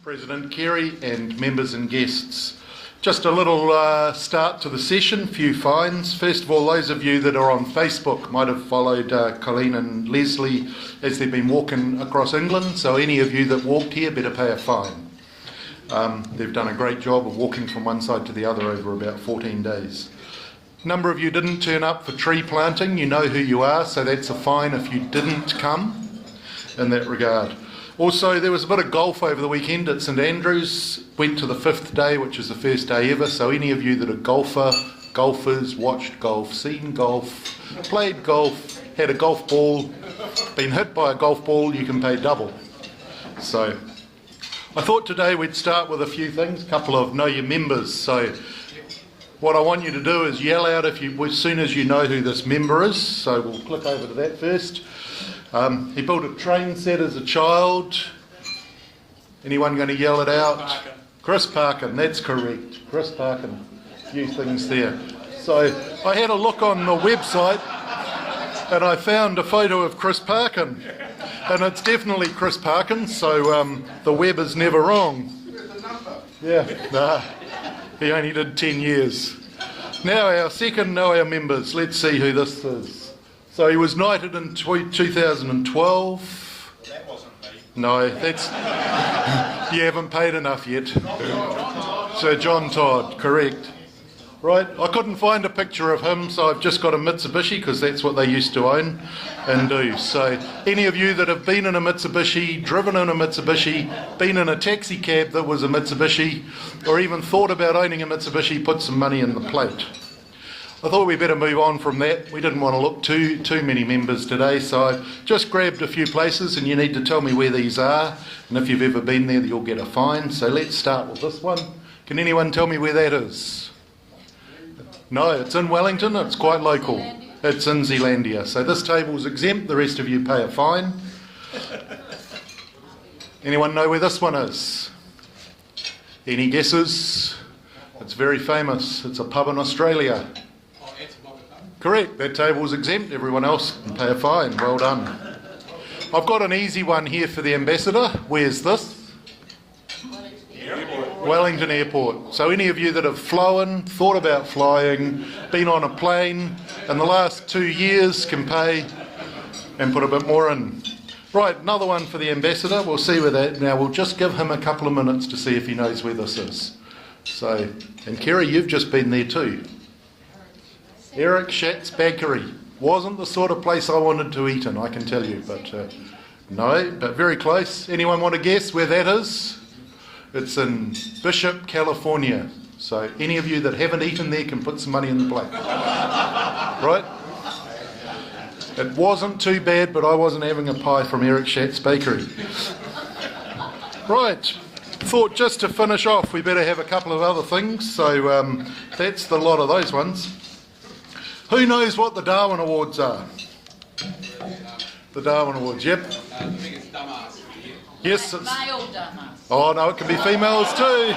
President Carey and members and guests. Just a little start to the session, few finds. First of all, those of you that are on Facebook might have followed Colleen and Leslie as they've been walking across England, so any of you that walked here better pay a fine. They've done a great job of walking from one side to the other over about 14 days. A number of you didn't turn up for tree planting, you know who you are, so that's a fine if you didn't come in that regard. Also, there was a bit of golf over the weekend at St Andrews. Went to the 5th day, which is the first day ever. So any of you that are golfers, watched golf, seen golf, played golf, had a golf ball, been hit by a golf ball, you can pay double. So I thought today we'd start with a few things, a couple of know your members. So what I want you to do is yell out as soon as you know who this member is. So we'll click over to that first. He built a train set as a child. Anyone going to yell it out? Chris Parkin, that's correct. Chris Parkin, a few things there. So I had a look on the website and I found a photo of Chris Parkin. And it's definitely Chris Parkin, so the web is never wrong. Yeah, he only did 10 years. Now our second know our members. Let's see who this is. So he was knighted in 2012. That wasn't me. No, that's... you haven't paid enough yet. Sir John Todd, correct. Right, I couldn't find a picture of him, so I've just got a Mitsubishi, because that's what they used to own and do. So any of you that have been in a Mitsubishi, driven in a Mitsubishi, been in a taxi cab that was a Mitsubishi, or even thought about owning a Mitsubishi, put some money in the plate. I thought we'd better move on from that. We didn't want to look too many members today, so I just grabbed a few places, and you need to tell me where these are, and if you've ever been there, you'll get a fine. So let's start with this one. Can anyone tell me where that is? No, it's in Wellington, it's quite local. It's in Zealandia. So this table's exempt, the rest of you pay a fine. Anyone know where this one is? Any guesses? It's very famous. It's a pub in Australia. Correct, that table's exempt, everyone else can pay a fine. Well done. I've got an easy one here for the ambassador. Where's this? Wellington Airport. So any of you that have flown, thought about flying, been on a plane in the last 2 years can pay and put a bit more in. Right, another one for the ambassador. We'll see where that... Now we'll just give him a couple of minutes to see if he knows where this is. So, and Kerry, you've just been there too. Eric Schatz's Bakery. Wasn't the sort of place I wanted to eat in, I can tell you, but no, but very close. Anyone want to guess where that is? It's in Bishop, California. So any of you that haven't eaten there can put some money in the plate. Right? It wasn't too bad, but I wasn't having a pie from Eric Schatz's Bakery. Right. Thought just to finish off, we better have a couple of other things. So that's the lot of those ones. Who knows what the Darwin Awards are? The Darwin Awards, yep. Yes, it's... Oh no, it can be females too.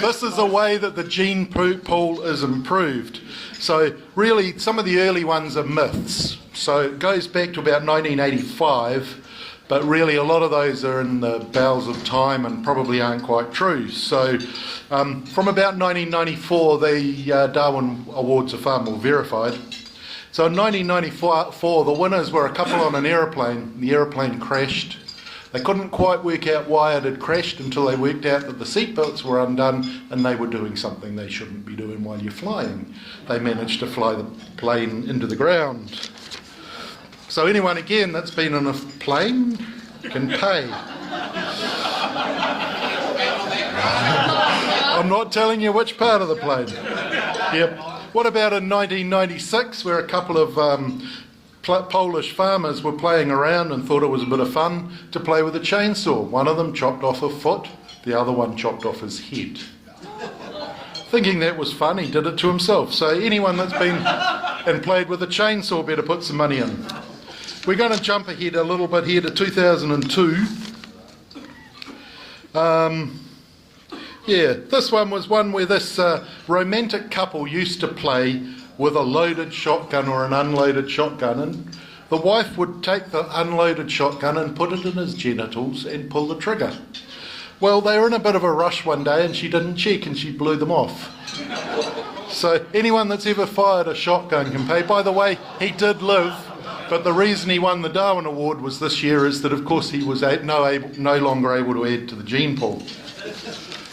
This is a way that the gene pool is improved. So really, some of the early ones are myths. So it goes back to about 1985, but really a lot of those are in the bowels of time and probably aren't quite true. So from about 1994, the Darwin Awards are far more verified. So in 1994, the winners were a couple on an aeroplane. The aeroplane crashed. They couldn't quite work out why it had crashed until they worked out that the seatbelts were undone and they were doing something they shouldn't be doing while you're flying. They managed to fly the plane into the ground. So anyone, again, that's been on a plane can pay. I'm not telling you which part of the plane. Yep. What about in 1996, where a couple of Polish farmers were playing around and thought it was a bit of fun to play with a chainsaw. One of them chopped off a foot, the other one chopped off his head. Thinking that was fun, he did it to himself. So anyone that's been and played with a chainsaw better put some money in. We're going to jump ahead a little bit here to 2002. Yeah, this one was one where this romantic couple used to play with a loaded shotgun or an unloaded shotgun, and the wife would take the unloaded shotgun and put it in his genitals and pull the trigger. Well, they were in a bit of a rush one day and she didn't check and she blew them off. So anyone that's ever fired a shotgun can pay. By the way, he did live, but the reason he won the Darwin Award was this year is that, of course, he was no longer able to add to the gene pool.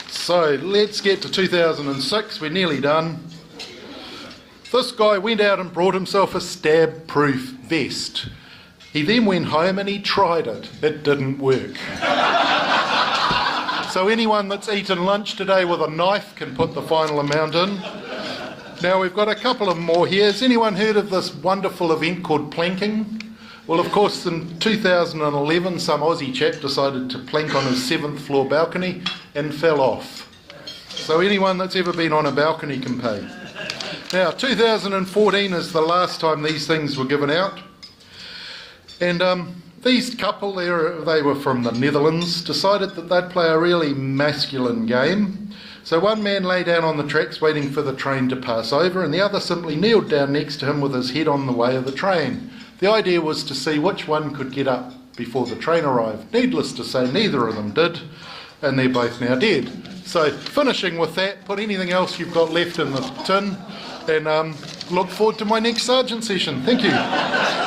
So let's get to 2006. We're nearly done. This guy went out and brought himself a stab-proof vest. He then went home and he tried it. It didn't work. So anyone that's eaten lunch today with a knife can put the final amount in. Now we've got a couple of more here. Has anyone heard of this wonderful event called planking? Well, of course, in 2011, some Aussie chap decided to plank on his 7th floor balcony and fell off. So anyone that's ever been on a balcony can pay. Now, 2014 is the last time these things were given out. And these couple, they were from the Netherlands, decided that they'd play a really masculine game. So one man lay down on the tracks waiting for the train to pass over, and the other simply kneeled down next to him with his head on the way of the train. The idea was to see which one could get up before the train arrived. Needless to say, neither of them did, and they're both now dead. So finishing with that, put anything else you've got left in the tin, and look forward to my next sergeant session. Thank you.